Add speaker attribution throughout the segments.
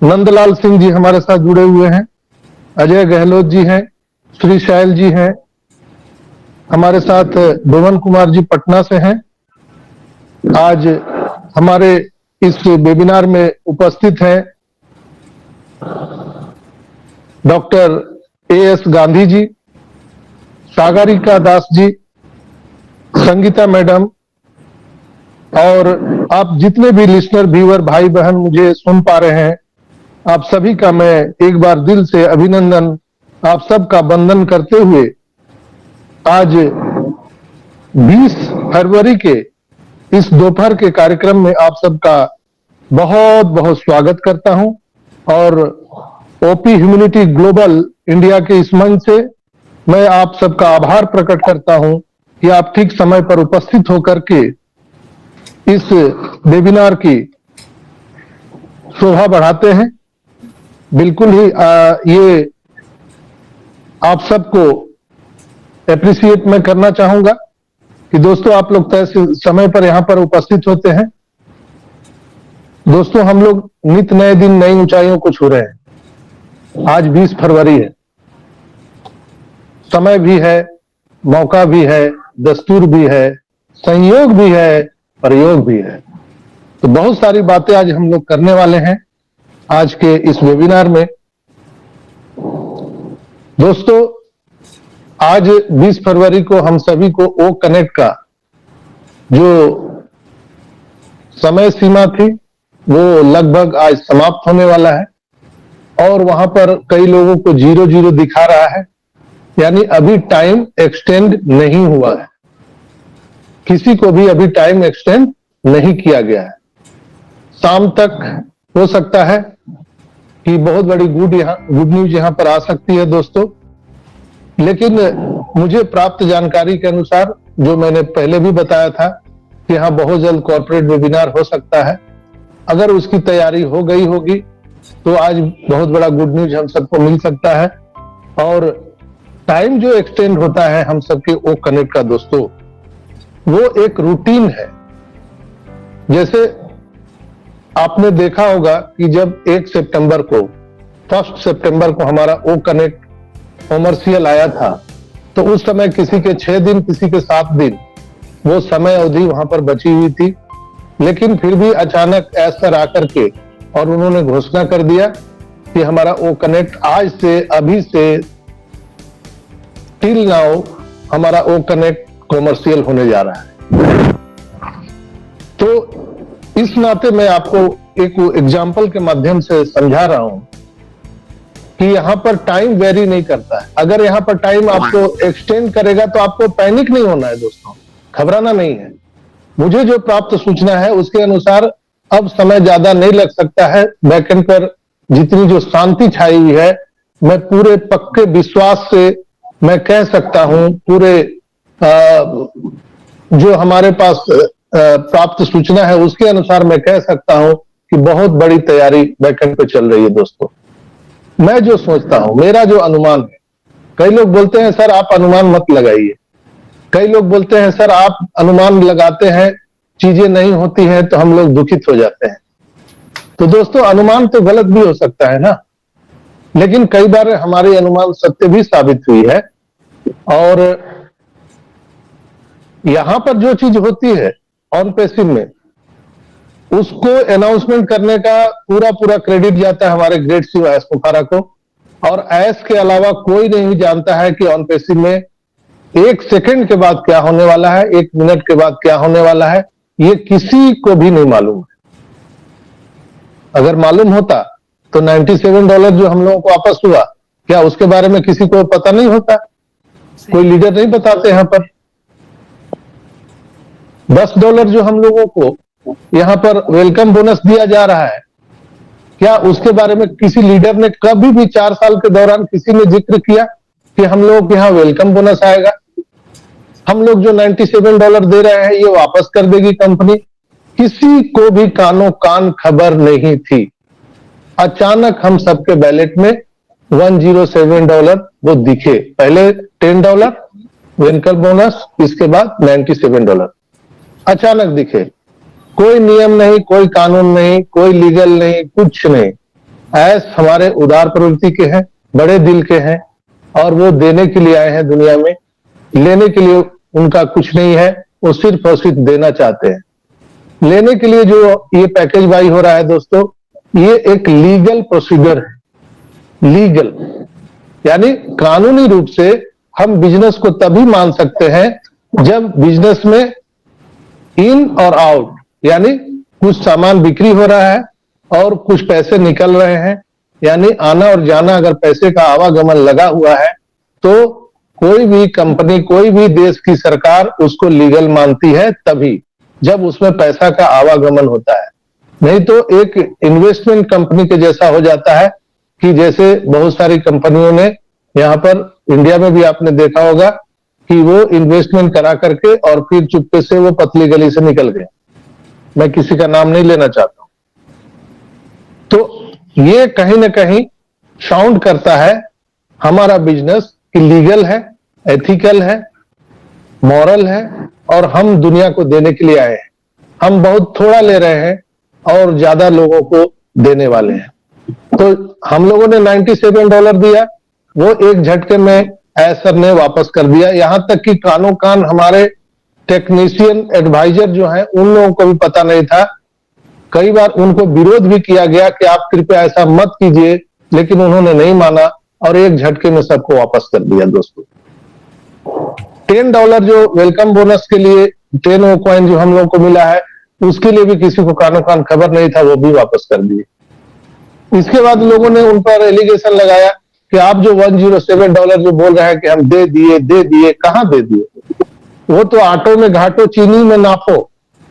Speaker 1: नंदलाल सिंह जी हमारे साथ जुड़े हुए हैं, अजय गहलोत जी हैं, श्री शैल जी हैं, हमारे साथ भुवन कुमार जी पटना से हैं। आज हमारे इस वेबिनार में उपस्थित हैं doctor as Gandhi ji, Sagarika Das ji, Sangeeta madam और आप जितने भी लिसनर व्यूअर भाई बहन मुझे सुन पा रहे हैं, आप सभी का मैं एक बार दिल से अभिनंदन, आप सबका वंदन करते हुए आज 20 फरवरी के इस दोपहर के कार्यक्रम में आप सबका बहुत बहुत स्वागत करता हूं और ओपी ह्यूमैनिटी ग्लोबल इंडिया के इस मंच से मैं आप सबका आभार प्रकट करता हूं कि आप ठीक समय पर उपस्थित होकर के इस वेबिनार की शोभा बढ़ाते हैं। बिल्कुल ही ये आप सबको एप्रिसिएट मैं करना चाहूंगा कि दोस्तों आप लोग तय समय पर यहां पर उपस्थित होते हैं। दोस्तों हम लोग नित नए दिन नई ऊंचाइयों को छू रहे हैं। आज 20 फरवरी है, समय भी है, मौका भी है, दस्तूर भी है, संयोग भी है, प्रयोग भी है। तो बहुत सारी बातें आज हम लोग करने वाले हैं आज के इस वेबिनार में। दोस्तों आज 20 फरवरी को हम सभी को ओ कनेक्ट का जो समय सीमा थी वो लगभग आज समाप्त होने वाला है और वहां पर कई लोगों को 00 दिखा रहा है, यानी अभी टाइम एक्सटेंड नहीं हुआ है, किसी को भी अभी टाइम एक्सटेंड नहीं किया गया है। शाम तक हो सकता है कि बहुत बड़ी गुड न्यूज यहां पर आ सकती है दोस्तों, लेकिन मुझे प्राप्त जानकारी के अनुसार जो मैंने पहले भी बताया था कि यहाँ बहुत जल्द कॉर्पोरेट वेबिनार हो सकता है। अगर उसकी तैयारी हो गई होगी तो आज बहुत बड़ा गुड न्यूज हम सबको मिल सकता है। और टाइम जो एक्सटेंड होता है हम सबके ओ कनेक्ट का दोस्तों, वो एक रूटीन है। जैसे आपने देखा होगा कि जब 1 सितंबर को 1 सितंबर को हमारा ओ कनेक्ट कॉमर्शियल आया था तो उस समय किसी के 6 दिन, किसी के 7 दिन वो समय अवधि वहां पर बची हुई थी, लेकिन फिर भी अचानक ऐसा आकर के और उन्होंने घोषणा कर दिया कि हमारा ओ कनेक्ट आज से, अभी से टिल नाउ हमारा ओ कनेक्ट कॉमर्शियल होने जा रहा है। तो इस नाते मैं आपको एक एग्जाम्पल के माध्यम से समझा रहा हूं कि यहां पर टाइम वेरी नहीं करता है। अगर यहां पर टाइम आपको एक्सटेंड करेगा तो आपको पैनिक नहीं होना है दोस्तों, घबराना नहीं है। मुझे जो प्राप्त सूचना है उसके अनुसार अब समय ज्यादा नहीं लग सकता है। बैकएंड पर जितनी जो शांति छाई हुई है, मैं पूरे पक्के विश्वास से मैं कह सकता हूं, पूरे जो हमारे पास प्राप्त सूचना है उसके अनुसार मैं कह सकता हूं कि बहुत बड़ी तैयारी बैकएंड पे चल रही है दोस्तों। मैं जो सोचता हूं, मेरा जो अनुमान है, कई लोग बोलते हैं सर आप अनुमान मत लगाइए, कई लोग बोलते हैं सर आप अनुमान लगाते हैं, चीजें नहीं होती हैं तो हम लोग दुखित हो जाते हैं। तो दोस्तों अनुमान तो गलत भी हो सकता है ना, लेकिन कई बार हमारी अनुमान सत्य भी साबित हुई है। और यहां पर जो चीज होती है ऑन पैसिव में, उसको अनाउंसमेंट करने का पूरा क्रेडिट जाता है हमारे ग्रेट शिव ऐश मुखारा को। और ऐश के अलावा कोई नहीं जानता है कि ऑन पैसिव में 1 सेकंड के बाद क्या होने वाला है, 1 मिनट के बाद क्या होने वाला है, ये किसी को भी नहीं मालूम है। अगर मालूम होता तो $97 जो हम लोगों को वापस हुआ, क्या उसके बारे में किसी को पता नहीं होता? कोई लीडर नहीं बताते यहां पर। $10 जो हम लोगों को यहां पर वेलकम बोनस दिया जा रहा है, क्या उसके बारे में किसी लीडर ने कभी भी 4 साल के दौरान किसी ने जिक्र किया कि हम लोग के यहाँ वेलकम बोनस आएगा? हम लोग जो $97 दे रहे हैं ये वापस कर देगी कंपनी? किसी को भी कानो कान खबर नहीं थी। अचानक हम सबके बैलेट में $107 वो दिखे। पहले $10 वेलकम बोनस, इसके बाद $97 अचानक दिखे। कोई नियम नहीं, कोई कानून नहीं, कोई लीगल नहीं, कुछ नहीं। ऐस हमारे उदार प्रवृत्ति के हैं, बड़े दिल के हैं, और वो देने के लिए आए हैं दुनिया में, लेने के लिए उनका कुछ नहीं है, वो सिर्फ और सिर्फ देना चाहते हैं। लेने के लिए जो ये पैकेज बाई हो रहा है दोस्तों, ये एक लीगल प्रोसीजर है। लीगल यानी कानूनी रूप से हम बिजनेस को तभी मान सकते हैं जब बिजनेस में इन और आउट यानी कुछ सामान बिक्री हो रहा है और कुछ पैसे निकल रहे हैं, यानी आना और जाना अगर पैसे का आवागमन लगा हुआ है तो कोई भी कंपनी, कोई भी देश की सरकार उसको लीगल मानती है तभी जब उसमें पैसा का आवागमन होता है। नहीं तो एक इन्वेस्टमेंट कंपनी के जैसा हो जाता है कि जैसे बहुत सारी कंपनियों ने यहाँ पर इंडिया में भी आपने देखा होगा कि वो इन्वेस्टमेंट करा करके और फिर चुपके से वो पतली गली से निकल गए। मैं किसी का नाम नहीं लेना चाहता हूं। तो ये कहीं ना कहीं साउंड करता है हमारा बिजनेस कि लीगल है, एथिकल है, मॉरल है, और हम दुनिया को देने के लिए आए हैं। हम बहुत थोड़ा ले रहे हैं और ज्यादा लोगों को देने वाले हैं। तो हम लोगों ने $97 दिया, वो एक झटके में एसर ने वापस कर दिया। यहां तक कि कानों कान हमारे टेक्नीशियन एडवाइजर जो हैं उन लोगों को भी पता नहीं था। कई बार उनको विरोध भी किया गया कि आप कृपया ऐसा मत कीजिए, लेकिन उन्होंने नहीं माना और एक झटके में सबको वापस कर दिया। दोस्तों $10 जो वेलकम बोनस के लिए 10 वो कॉइन जो हम लोगों को मिला है, उसके लिए भी किसी को कानों कान खबर नहीं था, वो भी वापस कर दिए। इसके बाद लोगों ने उन पर एलिगेशन लगाया कि आप जो $107 जो बोल रहे हैं कि हम दे दिए, कहां दे दिए? वो तो आटो में घाटो चीनी में नापो,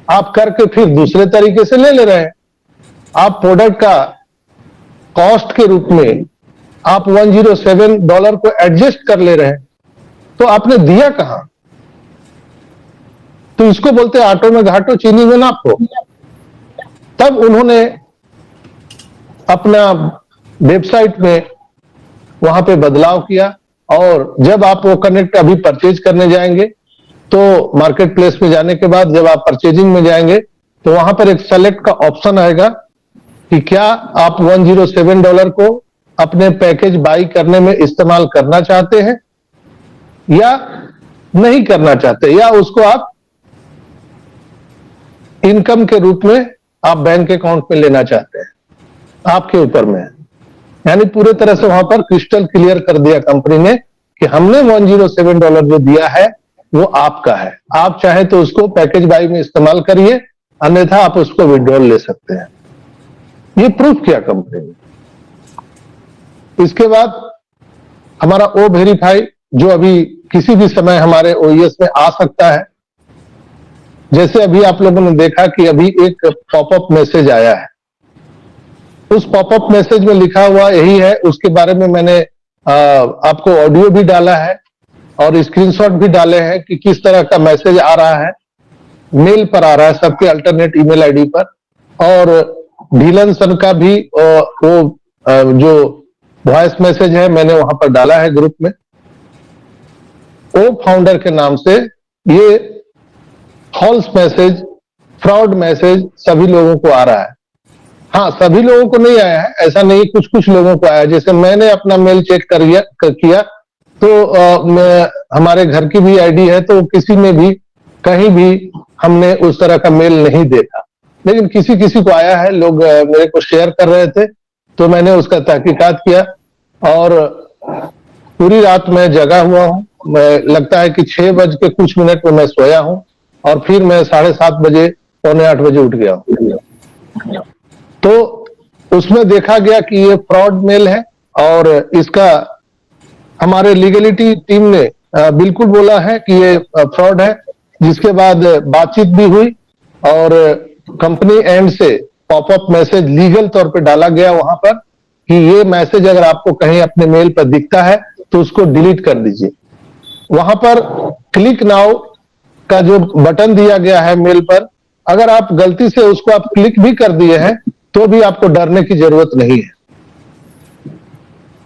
Speaker 1: आप करके फिर दूसरे तरीके से ले रहे हैं। आप प्रोडक्ट का कॉस्ट के रूप में आप $107 को एडजस्ट कर ले रहे हैं, तो आपने दिया कहां? तो इसको बोलते हैं आटो में घाटो चीनी में नापो। तब उन्होंने अपना वेबसाइट में वहां पे बदलाव किया, और जब आप वो कनेक्ट अभी परचेज करने जाएंगे तो मार्केट प्लेस में जाने के बाद जब आप परचेजिंग में जाएंगे तो वहां पर एक सेलेक्ट का ऑप्शन आएगा कि क्या आप $107 को अपने पैकेज बाई करने में इस्तेमाल करना चाहते हैं या नहीं करना चाहते, या उसको आप इनकम के रूप में आप बैंक अकाउंट में लेना चाहते हैं। आपके ऊपर में है। यानी पूरे तरह से वहां पर क्रिस्टल क्लियर कर दिया कंपनी ने कि हमने $107 जो दिया है वो आपका है, आप चाहे तो उसको पैकेज बाई में इस्तेमाल करिए, अन्यथा आप उसको विड्रॉल ले सकते हैं। ये प्रूफ किया कंपनी ने। इसके बाद हमारा ओ वेरीफाई जो अभी किसी भी समय हमारे ओईएस में आ सकता है। जैसे अभी आप लोगों ने देखा कि अभी एक पॉपअप मैसेज आया है, उस पॉपअप मैसेज में लिखा हुआ यही है, उसके बारे में मैंने आपको ऑडियो भी डाला है और स्क्रीनशॉट भी डाले हैं कि किस तरह का मैसेज आ रहा है। मेल पर आ रहा है, सबके अल्टरनेट ईमेल आईडी पर, और ढीलन सर का भी वो जो वॉइस मैसेज है मैंने वहां पर डाला है ग्रुप में। ओ फाउंडर के नाम से ये फॉल्स मैसेज, फ्रॉड मैसेज सभी लोगों को आ रहा है। हाँ, सभी लोगों को नहीं आया है, ऐसा नहीं, कुछ कुछ लोगों को आया। जैसे मैंने अपना मेल चेक किया तो हमारे घर की भी आईडी है, तो किसी में भी कहीं भी हमने उस तरह का मेल नहीं देखा, लेकिन किसी किसी को आया है। लोग मेरे को शेयर कर रहे थे, तो मैंने उसका तहकीकात किया और पूरी रात मैं जगा हुआ हूँ। लगता है कि 6 बज के कुछ मिनट में मैं सोया हूँ और फिर मैं 7:30 बजे, 7:45 बजे उठ गया हूँ। तो उसमें देखा गया कि ये फ्रॉड मेल है और इसका हमारे लीगलिटी टीम ने बिल्कुल बोला है कि ये फ्रॉड है। जिसके बाद बातचीत भी हुई और कंपनी एंड से पॉपअप मैसेज लीगल तौर पे डाला गया वहां पर कि ये मैसेज अगर आपको कहीं अपने मेल पर दिखता है तो उसको डिलीट कर दीजिए। वहां पर क्लिक नाउ का जो बटन दिया गया है मेल पर, अगर आप गलती से उसको आप क्लिक भी कर दिए हैं तो भी आपको डरने की जरूरत नहीं है।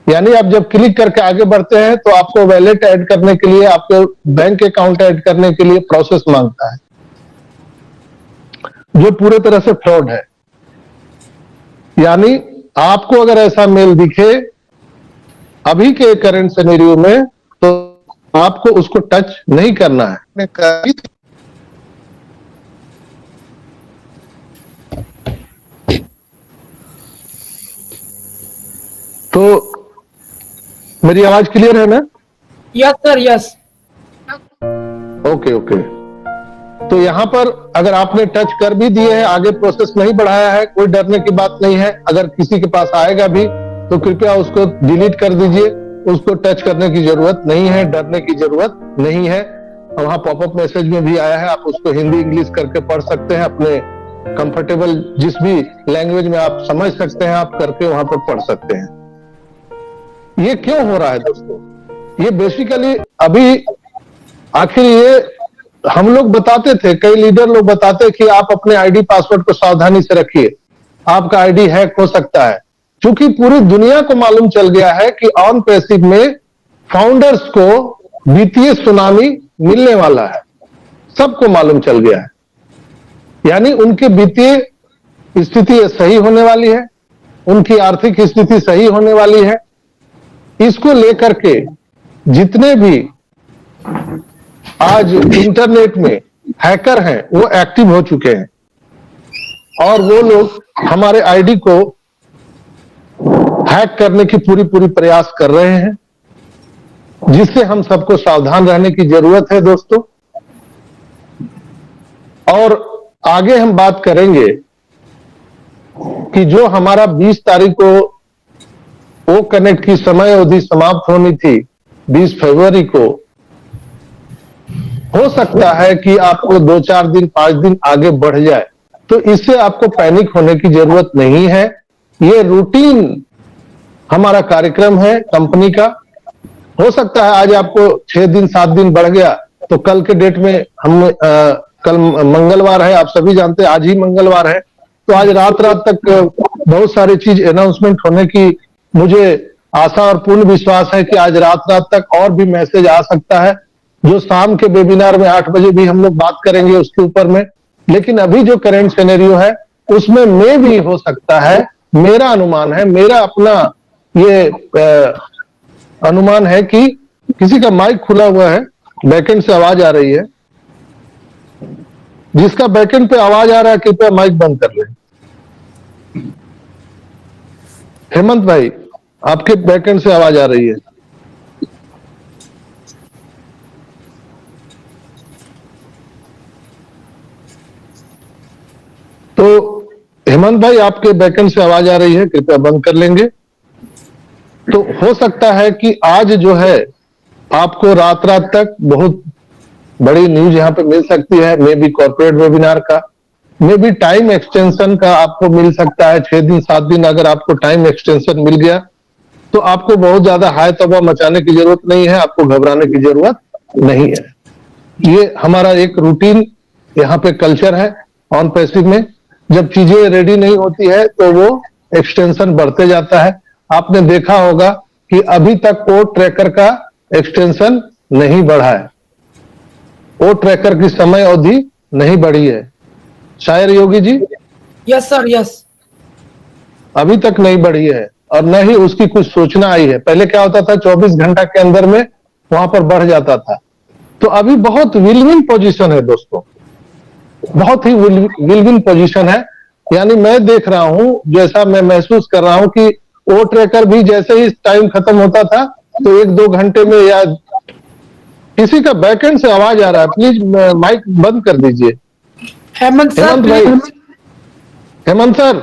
Speaker 1: यानी आप जब क्लिक करके आगे बढ़ते हैं तो आपको वैलेट ऐड करने के लिए, आपको बैंक अकाउंट ऐड करने के लिए प्रोसेस मांगता है, जो पूरे तरह से फ्रॉड है। यानी आपको अगर ऐसा मेल दिखे अभी के करंट सिनेरियो में, तो आपको उसको टच नहीं करना है। तो मेरी आवाज क्लियर है ना?
Speaker 2: Yes sir, yes.
Speaker 1: Okay okay. तो यहां पर अगर आपने टच कर भी दिए हैं, आगे प्रोसेस नहीं बढ़ाया है, कोई डरने की बात नहीं है। अगर किसी के पास आएगा भी तो कृपया उसको डिलीट कर दीजिए, उसको टच करने की जरूरत नहीं है, डरने की जरूरत नहीं है। वहां पॉपअप मैसेज में भी आया है, आप उसको हिंदी इंग्लिश करके पढ़ सकते हैं, अपने कंफर्टेबल जिस भी लैंग्वेज में आप समझ सकते हैं आप करके वहां पर पढ़ सकते हैं। ये क्यों हो रहा है दोस्तों? ये बेसिकली अभी आखिर ये हम लोग बताते थे, कई लीडर लोग बताते कि आप अपने आईडी पासवर्ड को सावधानी से रखिए, आपका आईडी हैक हो सकता है। क्योंकि पूरी दुनिया को मालूम चल गया है कि ऑन पैसिव में फाउंडर्स को वित्तीय सुनामी मिलने वाला है, सबको मालूम चल गया है। यानी उनकी वित्तीय स्थिति सही होने वाली है, उनकी आर्थिक स्थिति सही होने वाली है। इसको लेकर के जितने भी आज इंटरनेट में हैकर हैं वो एक्टिव हो चुके हैं और वो लोग हमारे आईडी को हैक करने की पूरी प्रयास कर रहे हैं, जिससे हम सबको सावधान रहने की जरूरत है दोस्तों। और आगे हम बात करेंगे कि जो हमारा 20 तारीख को ओ कनेक्ट की समय अवधि समाप्त होनी थी, 20 फरवरी को, हो सकता है कि आपको 2-4 दिन 5 दिन आगे बढ़ जाए। तो इससे आपको पैनिक होने की जरूरत नहीं है। ये रूटीन हमारा कार्यक्रम है कंपनी का। हो सकता है आज आपको 6 दिन 7 दिन बढ़ गया, तो कल के डेट में हम कल मंगलवार है, आप सभी जानते हैं आज ही मंगलवार है, तो आज रात तक बहुत सारी चीज अनाउंसमेंट होने की मुझे आशा और पूर्ण विश्वास है कि आज रात तक और भी मैसेज आ सकता है, जो शाम के वेबिनार में 8 बजे भी हम लोग बात करेंगे उसके ऊपर में। लेकिन अभी जो करंट सिनेरियो है उसमें में भी हो सकता है, मेरा अनुमान है, मेरा अपना ये अनुमान है कि किसी का माइक खुला हुआ है, बैकएंड से आवाज आ रही है। जिसका बैकएंड पे आवाज आ रहा है कृपया माइक बंद कर लें। हेमंत भाई, आपके बैकएंड से आवाज आ रही है। तो हेमंत भाई, आपके बैकएंड से आवाज आ रही है, कृपया बंद कर लेंगे। तो हो सकता है कि आज जो है आपको रात तक बहुत बड़ी न्यूज यहां पे मिल सकती है, मे बी कॉर्पोरेट वेबिनार का, मे बी टाइम एक्सटेंशन का आपको मिल सकता है। 6 दिन 7 दिन अगर आपको टाइम एक्सटेंशन मिल गया तो आपको बहुत ज्यादा हाय तबाह मचाने की जरूरत नहीं है, आपको घबराने की जरूरत नहीं है। ये हमारा एक रूटीन यहाँ पे कल्चर है ऑन पैसिव में। जब चीजें रेडी नहीं होती है तो वो एक्सटेंशन बढ़ते जाता है। आपने देखा होगा कि अभी तक वो ट्रैकर का एक्सटेंशन नहीं बढ़ा है, वो ट्रैकर की समय अवधि नहीं बढ़ी है, शायद Yogi ji?
Speaker 2: Yes sir, yes.
Speaker 1: अभी तक नहीं बढ़ी है और न ही उसकी कुछ सूचना आई है। पहले क्या होता था, 24 घंटा के अंदर में वहां पर बढ़ जाता था। तो अभी बहुत विल विन पोजीशन है दोस्तों, बहुत ही विल विन पोजीशन है। यानी मैं देख रहा हूं, जैसा मैं महसूस कर रहा हूं कि वो ट्रैकर भी जैसे ही टाइम खत्म होता था तो 1-2 घंटे में, या किसी का बैकएंड से आवाज आ रहा है, प्लीज माइक बंद कर दीजिए।
Speaker 2: हेमंत
Speaker 1: भाई, हेमंत सर,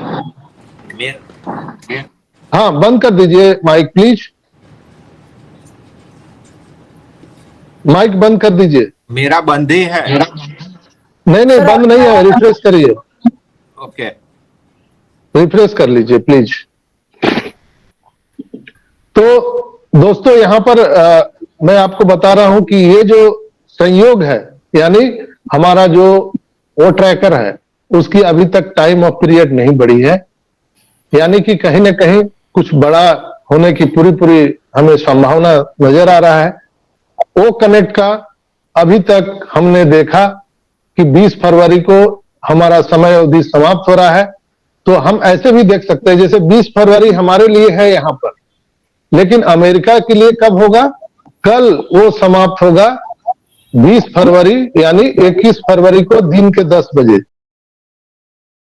Speaker 1: हाँ बंद कर दीजिए माइक प्लीज, माइक बंद कर दीजिए।
Speaker 3: मेरा बंद ही है।
Speaker 1: नहीं नहीं, बंद नहीं है, रिफ्रेश करिए।
Speaker 3: ओके,
Speaker 1: रिफ्रेश कर लीजिए प्लीज। तो दोस्तों यहां पर मैं आपको बता रहा हूं कि ये जो संयोग है, यानी हमारा जो वो ट्रैकर है उसकी अभी तक टाइम ऑफ पीरियड नहीं बढ़ी है। यानी कि कहीं ना कहीं कुछ बड़ा होने की पूरी हमें संभावना नजर आ रहा है। ओ कनेक्ट का अभी तक हमने देखा कि 20 फरवरी को हमारा समय अवधि समाप्त हो रहा है। तो हम ऐसे भी देख सकते हैं, जैसे 20 फरवरी हमारे लिए है यहाँ पर, लेकिन अमेरिका के लिए कब होगा? कल वो समाप्त होगा 20 फरवरी यानी 21 फरवरी को दिन के 10 बजे।